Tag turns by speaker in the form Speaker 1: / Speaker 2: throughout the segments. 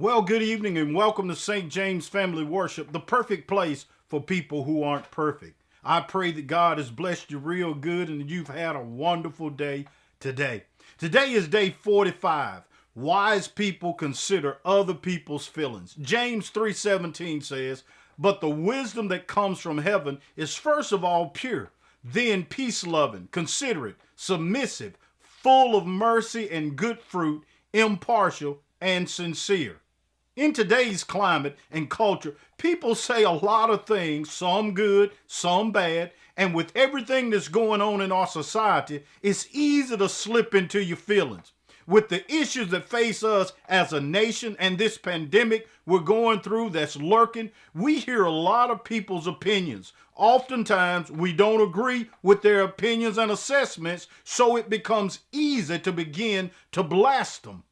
Speaker 1: Well, good evening and welcome to St. James Family Worship, the perfect place for people who aren't perfect. I pray that God has blessed you real good and that you've had a wonderful day today. Today is day 45. Wise people consider other people's feelings. James 3:17 says, "But the wisdom that comes from heaven is first of all pure, then peace-loving, considerate, submissive, full of mercy and good fruit, impartial and sincere." In today's climate and culture, people say a lot of things, some good, some bad, and with everything that's going on in our society, it's easy to slip into your feelings. With the issues that face us as a nation and this pandemic we're going through that's lurking, we hear a lot of people's opinions. Oftentimes, we don't agree with their opinions and assessments, so it becomes easy to begin to blast them.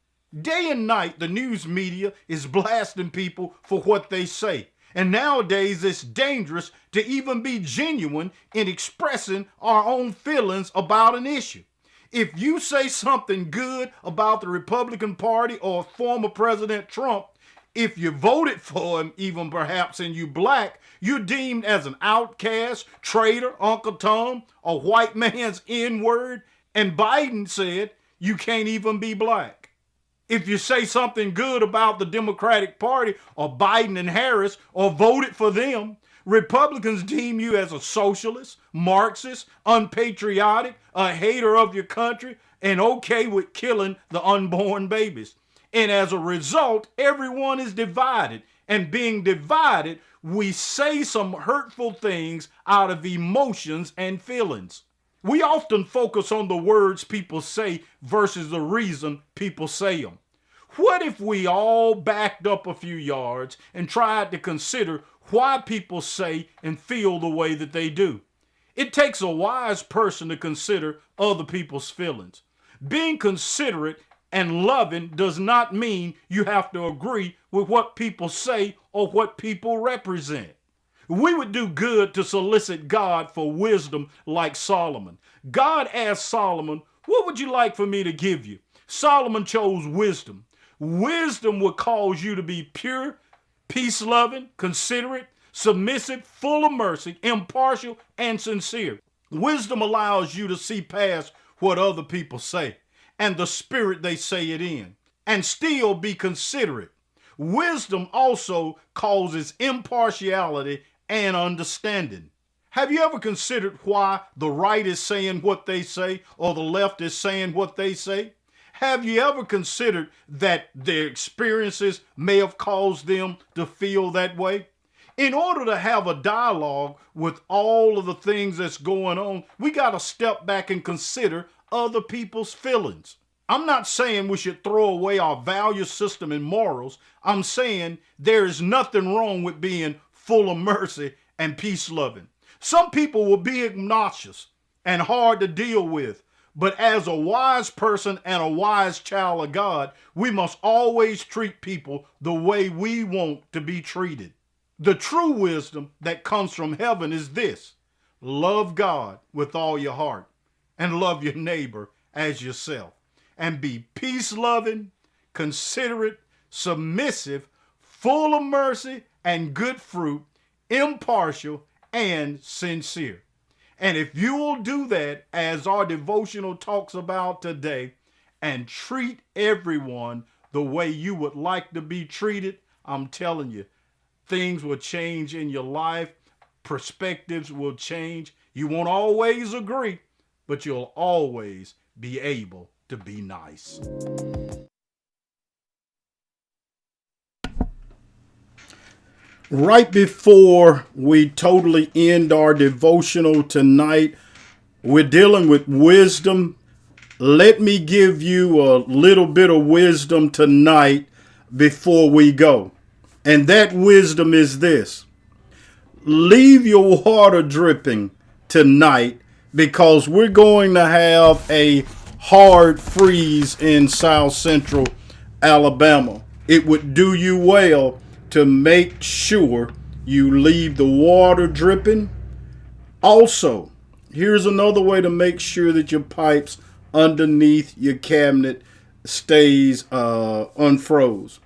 Speaker 1: Day and night, the news media is blasting people for what they say. And nowadays, it's dangerous to even be genuine in expressing our own feelings about an issue. If you say something good about the Republican Party or former President Trump, if you voted for him, even perhaps, and you black, you're deemed as an outcast, traitor, Uncle Tom, a white man's N-word. And Biden said you can't even be black. If you say something good about the Democratic Party or Biden and Harris or voted for them, Republicans deem you as a socialist, Marxist, unpatriotic, a hater of your country, and okay with killing the unborn babies. And as a result, everyone is divided. And being divided, we say some hurtful things out of emotions and feelings. We often focus on the words people say versus the reason people say them. What if we all backed up a few yards and tried to consider why people say and feel the way that they do? It takes a wise person to consider other people's feelings. Being considerate and loving does not mean you have to agree with what people say or what people represent. We would do good to solicit God for wisdom like Solomon. God asked Solomon, "What would you like for me to give you?" Solomon chose wisdom. Wisdom would cause you to be pure, peace-loving, considerate, submissive, full of mercy, impartial, and sincere. Wisdom allows you to see past what other people say and the spirit they say it in, and still be considerate. Wisdom also causes impartiality and understanding. Have you ever considered why the right is saying what they say or the left is saying what they say? Have you ever considered that their experiences may have caused them to feel that way? In order to have a dialogue with all of the things that's going on, we got to step back and consider other people's feelings. I'm not saying we should throw away our value system and morals. I'm saying there is nothing wrong with being full of mercy and peace-loving. Some people will be obnoxious and hard to deal with, but as a wise person and a wise child of God, we must always treat people the way we want to be treated. The true wisdom that comes from heaven is this: love God with all your heart and love your neighbor as yourself, and be peace-loving, considerate, submissive, full of mercy and good fruit, impartial, and sincere. And if you will do that, as our devotional talks about today, and treat everyone the way you would like to be treated, I'm telling you, things will change in your life. perspectives will change. You won't always agree, but you'll always be able to be nice. Right before we totally end our devotional tonight, we're dealing with wisdom. Let me give you a little bit of wisdom tonight before we go. And that wisdom is this: leave your water dripping tonight, because we're going to have a hard freeze in South Central Alabama. It would do you well to make sure you leave the water dripping. Also, here's another way to make sure that your pipes underneath your cabinet stays unfroze.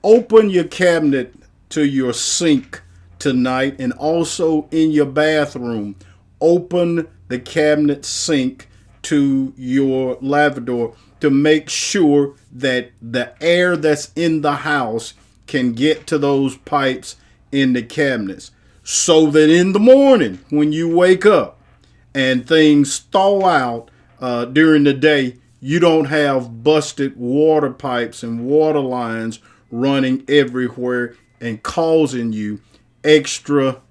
Speaker 1: Open your cabinet to your sink tonight, and also in your bathroom. Open the cabinet sink to your lavatory to make sure that the air that's in the house can get to those pipes in the cabinets, so that in the morning when you wake up and things thaw out during the day, you don't have busted water pipes and water lines running everywhere and causing you extra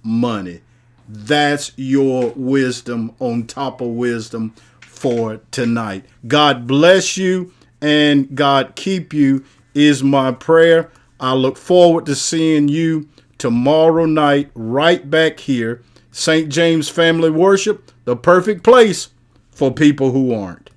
Speaker 1: money. That's your wisdom on top of wisdom for tonight. God bless you and God keep you is my prayer. I look forward to seeing you tomorrow night right back here. St. James Family Worship, the perfect place for people who aren't.